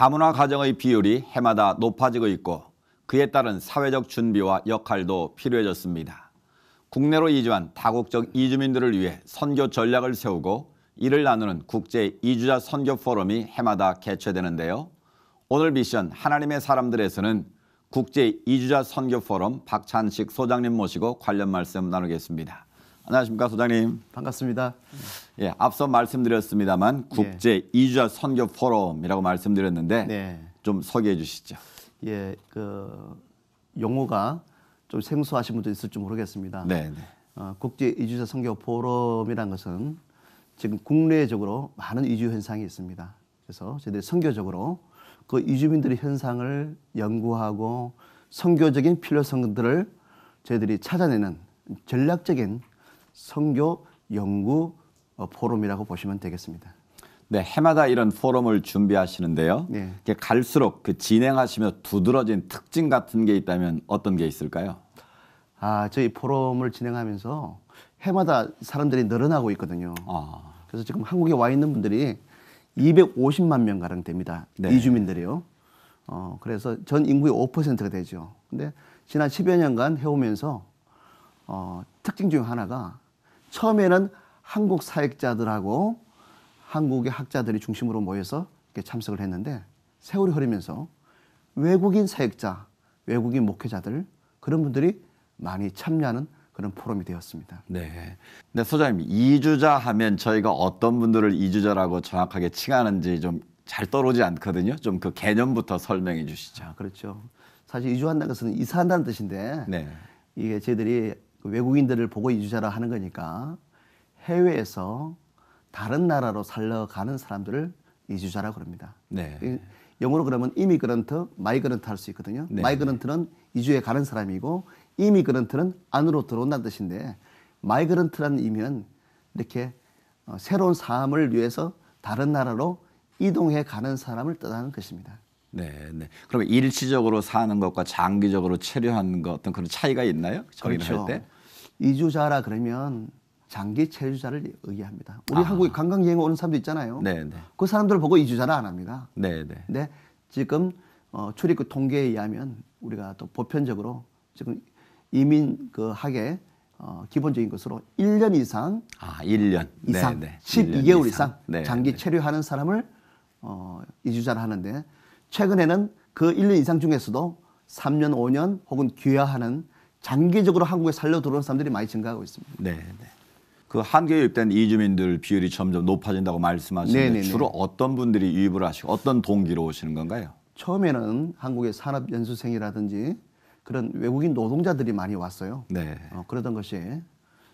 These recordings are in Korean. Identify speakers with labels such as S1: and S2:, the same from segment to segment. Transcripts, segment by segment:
S1: 다문화 가정의 비율이 해마다 높아지고 있고 그에 따른 사회적 준비와 역할도 필요해졌습니다. 국내로 이주한 다국적 이주민들을 위해 선교 전략을 세우고 이를 나누는 국제 이주자 선교 포럼이 해마다 개최되는데요. 오늘 미션 하나님의 사람들에서는 국제 이주자 선교 포럼 박찬식 소장님 모시고 관련 말씀 나누겠습니다. 안녕하십니까, 소장님.
S2: 반갑습니다.
S1: 예, 앞서 말씀드렸습니다만 국제 이주자 선교 포럼이라고 말씀드렸는데
S2: 네.
S1: 좀 소개해 주시죠.
S2: 예, 용어가 좀 생소하신 분도 있을지 모르겠습니다.
S1: 네.
S2: 국제 이주자 선교 포럼이라는 것은 지금 국내적으로 많은 이주 현상이 있습니다. 그래서 저희들이 선교적으로 그 이주민들의 현상을 연구하고 선교적인 필요성들을 저희들이 찾아내는 전략적인 선교 연구 포럼이라고 보시면 되겠습니다.
S1: 네, 해마다 이런 포럼을 준비하시는데요.
S2: 네.
S1: 갈수록 그 진행하시며 두드러진 특징 같은 게 있다면 어떤 게 있을까요?
S2: 저희 포럼을 진행하면서 해마다 사람들이 늘어나고 있거든요. 그래서 지금 한국에 와 있는 분들이 250만 명 가량 됩니다.
S1: 네.
S2: 이주민들이요. 그래서 전 인구의 5%가 되죠. 근데 지난 10여 년간 해오면서 특징 중 하나가 처음에는 한국 사역자들하고 한국의 학자들이 중심으로 모여서 이렇게 참석을 했는데 세월이 흐르면서 외국인 사역자, 외국인 목회자들 그런 분들이 많이 참여하는 그런 포럼이 되었습니다.
S1: 네. 근데 소장님, 이주자 하면 저희가 어떤 분들을 이주자라고 정확하게 칭하는지 좀 잘 떠오르지 않거든요. 좀 그 개념부터 설명해 주시죠.
S2: 그렇죠. 사실 이주한다는 것은 이사한다는 뜻인데
S1: 네.
S2: 이게 저희들이 외국인들을 보고 이주자라 하는 거니까 해외에서 다른 나라로 살러가는 사람들을 이주자라고 그럽니다.
S1: 네.
S2: 영어로 그러면 이미그런트, 마이그런트 할 수 있거든요.
S1: 네.
S2: 마이그런트는 이주에 가는 사람이고 이미그런트는 안으로 들어온다는 뜻인데 마이그런트라는 의미는 이렇게 새로운 삶을 위해서 다른 나라로 이동해 가는 사람을 뜻하는 것입니다.
S1: 네. 그러면 일시적으로 사는 것과 장기적으로 체류하는 것 어떤 그런 차이가 있나요? 정의를
S2: 그렇죠.
S1: 할 때?
S2: 이주자라 그러면 장기 체류자를 의미합니다. 우리 한국에 관광여행 오는 사람도 있잖아요.
S1: 네.
S2: 그 사람들을 보고 이주자라 안 합니다.
S1: 네.
S2: 근데 지금 출입국 통계에 의하면 우리가 또 보편적으로 지금 이민 학에 기본적인 것으로 1년 이상
S1: 1년
S2: 이상
S1: 네.
S2: 12개월 이상
S1: 네.
S2: 장기 체류하는 사람을 이주자라 하는데 최근에는 그 1년 이상 중에서도 3년, 5년 혹은 귀화하는 장기적으로 한국에 살려 들어온 사람들이 많이 증가하고 있습니다.
S1: 네. 그 한국에 유입된 이주민들 비율이 점점 높아진다고 말씀하시는데
S2: 네네네.
S1: 주로 어떤 분들이 유입을 하시고 어떤 동기로 오시는 건가요?
S2: 처음에는 한국의 산업연수생이라든지 그런 외국인 노동자들이 많이 왔어요.
S1: 네.
S2: 그러던 것이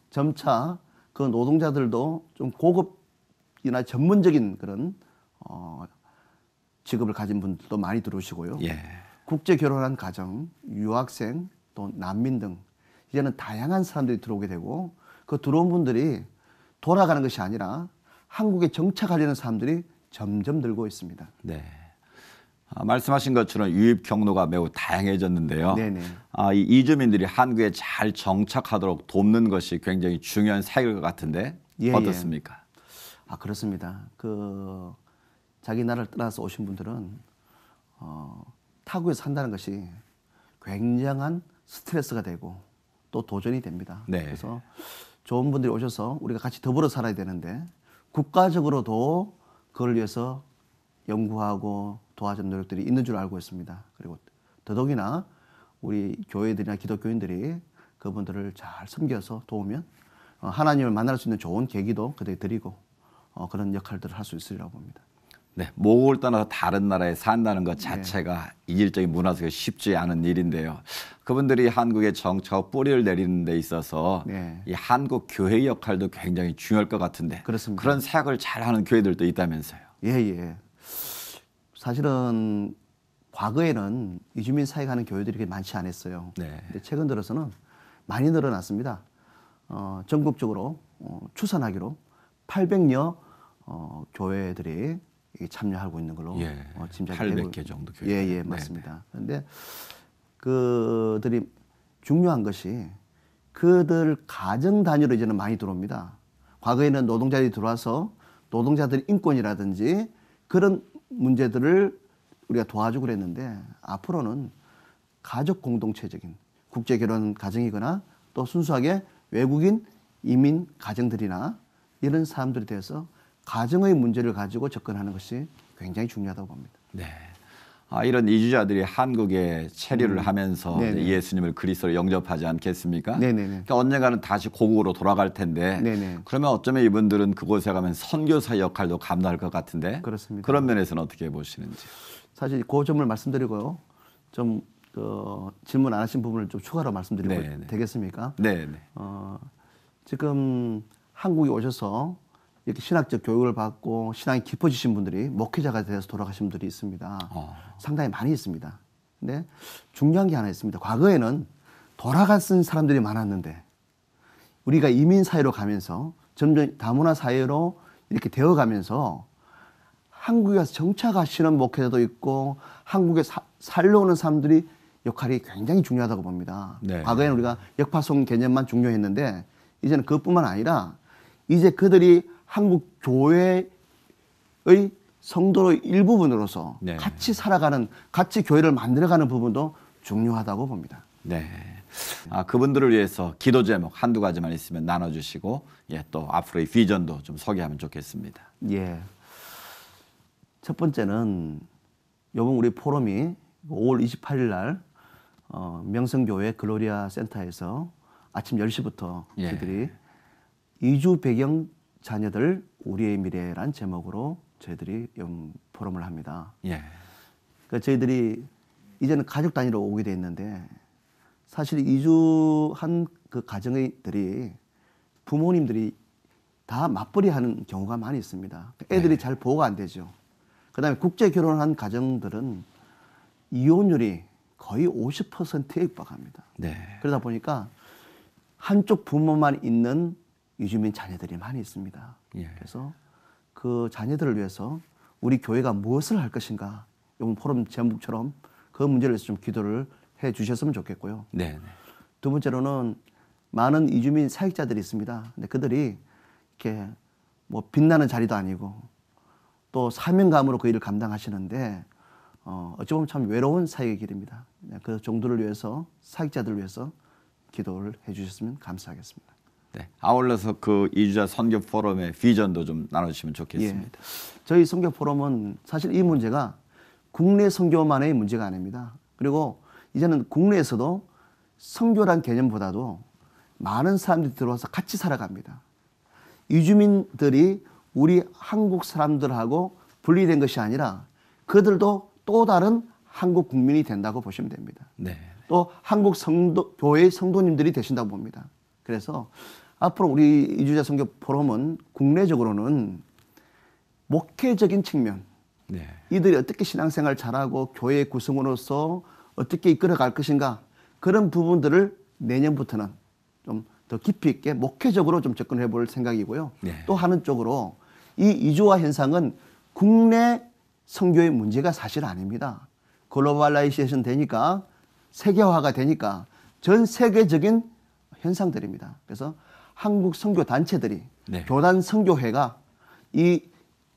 S2: 점차 그 노동자들도 좀 고급이나 전문적인 그런 직업을 가진 분들도 많이 들어오시고요.
S1: 예.
S2: 국제 결혼한 가정, 유학생, 또 난민 등 이제는 다양한 사람들이 들어오게 되고 그 들어온 분들이 돌아가는 것이 아니라 한국에 정착하려는 사람들이 점점 늘고 있습니다.
S1: 네. 말씀하신 것처럼 유입 경로가 매우 다양해졌는데요.
S2: 네네.
S1: 이 이주민들이 한국에 잘 정착하도록 돕는 것이 굉장히 중요한 사역일 것 같은데 어떻습니까?
S2: 그렇습니다. 자기 나라를 떠나서 오신 분들은 타국에서 산다는 것이 굉장한 스트레스가 되고 또 도전이 됩니다.
S1: 네.
S2: 그래서 좋은 분들이 오셔서 우리가 같이 더불어 살아야 되는데 국가적으로도 그걸 위해서 연구하고 도와주는 노력들이 있는 줄 알고 있습니다. 그리고 더더욱이나 우리 교회들이나 기독교인들이 그분들을 잘 섬겨서 도우면 하나님을 만날 수 있는 좋은 계기도 그들이 드리고 그런 역할들을 할 수 있으리라고 봅니다.
S1: 네, 모국을 떠나서 다른 나라에 산다는 것 자체가 이질적인 문화 속에 쉽지 않은 일인데요. 그분들이 한국에 정착하고 뿌리를 내리는 데 있어서 이 한국 교회 역할도 굉장히 중요할 것 같은데
S2: 그렇습니다.
S1: 그런 사역을 잘하는 교회들도 있다면서요.
S2: 예. 사실은 과거에는 이주민 사역하는 교회들이 그렇게 많지 않았어요.
S1: 네.
S2: 근데 최근 들어서는 많이 늘어났습니다. 전국적으로 추산하기로 800여 교회들이 참여하고 있는 걸로 짐작이 되고
S1: 800개 정도 교회.
S2: 예, 맞습니다. 그런데 그들이 중요한 것이 그들 가정 단위로 이제는 많이 들어옵니다. 과거에는 노동자들이 들어와서 노동자들의 인권이라든지 그런 문제들을 우리가 도와주고 그랬는데 앞으로는 가족 공동체적인 국제 결혼 가정이거나 또 순수하게 외국인 이민 가정들이나 이런 사람들에 대해서 가정의 문제를 가지고 접근하는 것이 굉장히 중요하다고 봅니다.
S1: 네. 이런 이주자들이 한국에 체류를 하면서
S2: 네네.
S1: 예수님을 그리스도로 영접하지 않겠습니까?
S2: 네네네.
S1: 그러니까 언젠가는 다시 고국으로 돌아갈 텐데
S2: 네네.
S1: 그러면 어쩌면 이분들은 그곳에 가면 선교사 역할도 감당할 것 같은데
S2: 그렇습니다.
S1: 그런 면에서는 어떻게 보시는지.
S2: 사실 그 점을 말씀드리고요. 좀 질문 안 하신 부분을 좀 추가로 말씀드리고
S1: 네네.
S2: 되겠습니까?
S1: 네.
S2: 지금 한국에 오셔서 이렇게 신학적 교육을 받고 신앙이 깊어지신 분들이 목회자가 돼서 돌아가신 분들이 있습니다. 상당히 많이 있습니다. 근데 중요한 게 하나 있습니다. 과거에는 돌아갔은 사람들이 많았는데 우리가 이민 사회로 가면서 점점 다문화 사회로 이렇게 되어가면서 한국에 와서 정착하시는 목회자도 있고 한국에 살려오는 사람들이 역할이 굉장히 중요하다고 봅니다.
S1: 네.
S2: 과거에는 우리가 역파송 개념만 중요했는데 이제는 그것뿐만 아니라 이제 그들이 한국 교회의 성도의 일부분으로서
S1: 네.
S2: 같이 살아가는, 같이 교회를 만들어가는 부분도 중요하다고 봅니다.
S1: 네. 그분들을 위해서 기도 제목 한두 가지만 있으면 나눠주시고 또 앞으로의 비전도 좀 소개하면 좋겠습니다.
S2: 예. 첫 번째는 이번 우리 포럼이 5월 28일 날 명성교회 글로리아 센터에서 아침 10시부터
S1: 예.
S2: 저희들이 이주 배경 자녀들 우리의 미래란 제목으로 저희들이 포럼을 합니다.
S1: 예.
S2: 그러니까 저희들이 이제는 가족 단위로 오게 돼 있는데 사실 이주한 그 가정들이 부모님들이 다 맞벌이 하는 경우가 많이 있습니다. 애들이 잘 보호가 안 되죠. 그다음에 국제 결혼한 가정들은 이혼율이 거의 50%에 육박합니다.
S1: 네.
S2: 그러다 보니까 한쪽 부모만 있는 이주민 자녀들이 많이 있습니다.
S1: 예.
S2: 그래서 그 자녀들을 위해서 우리 교회가 무엇을 할 것인가 이번 포럼 제목처럼 그 문제를 위해서 좀 기도를 해 주셨으면 좋겠고요.
S1: 네.
S2: 두 번째로는 많은 이주민 사역자들이 있습니다. 근데 그들이 이렇게 뭐 빛나는 자리도 아니고 또 사명감으로 그 일을 감당하시는데 어찌 보면 참 외로운 사역의 길입니다. 그 정도를 위해서 사역자들을 위해서 기도를 해 주셨으면 감사하겠습니다.
S1: 네. 아울러서 그 이주자 선교 포럼의 비전도 좀 나눠주시면 좋겠습니다.
S2: 예. 저희 선교 포럼은 사실 이 문제가 국내 선교만의 문제가 아닙니다. 그리고 이제는 국내에서도 선교란 개념보다도 많은 사람들이 들어와서 같이 살아갑니다. 이주민들이 우리 한국 사람들하고 분리된 것이 아니라 그들도 또 다른 한국 국민이 된다고 보시면 됩니다.
S1: 네.
S2: 또 한국 교회의 성도님들이 되신다고 봅니다. 그래서 앞으로 우리 이주자 선교 포럼은 국내적으로는 목회적인 측면,
S1: 네.
S2: 이들이 어떻게 신앙생활 잘하고 교회의 구성원으로서 어떻게 이끌어갈 것인가 그런 부분들을 내년부터는 좀 더 깊이 있게 목회적으로 좀 접근해 볼 생각이고요.
S1: 네.
S2: 또 하는 쪽으로 이 이주화 현상은 국내 선교의 문제가 사실 아닙니다. 글로벌라이제이션 되니까 세계화가 되니까 전 세계적인 현상들입니다. 그래서 한국 선교 단체들이
S1: 네.
S2: 교단 선교회가 이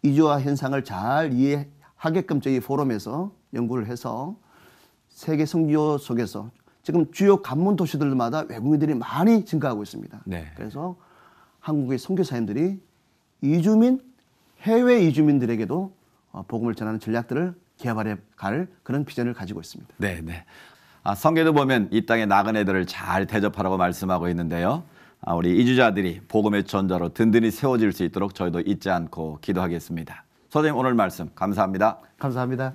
S2: 이주화 현상을 잘 이해하게끔 저희 포럼에서 연구를 해서 세계 선교 속에서 지금 주요 관문 도시들마다 외국인들이 많이 증가하고 있습니다.
S1: 네.
S2: 그래서 한국의 선교사님들이 이주민, 해외 이주민들에게도 복음을 전하는 전략들을 개발해 갈 그런 비전을 가지고 있습니다.
S1: 네. 성경에도 보면 이 땅의 나그네들을 잘 대접하라고 말씀하고 있는데요. 우리 이주자들이 복음의 전자로 든든히 세워질 수 있도록 저희도 잊지 않고 기도하겠습니다. 선생님 오늘 말씀 감사합니다.
S2: 감사합니다.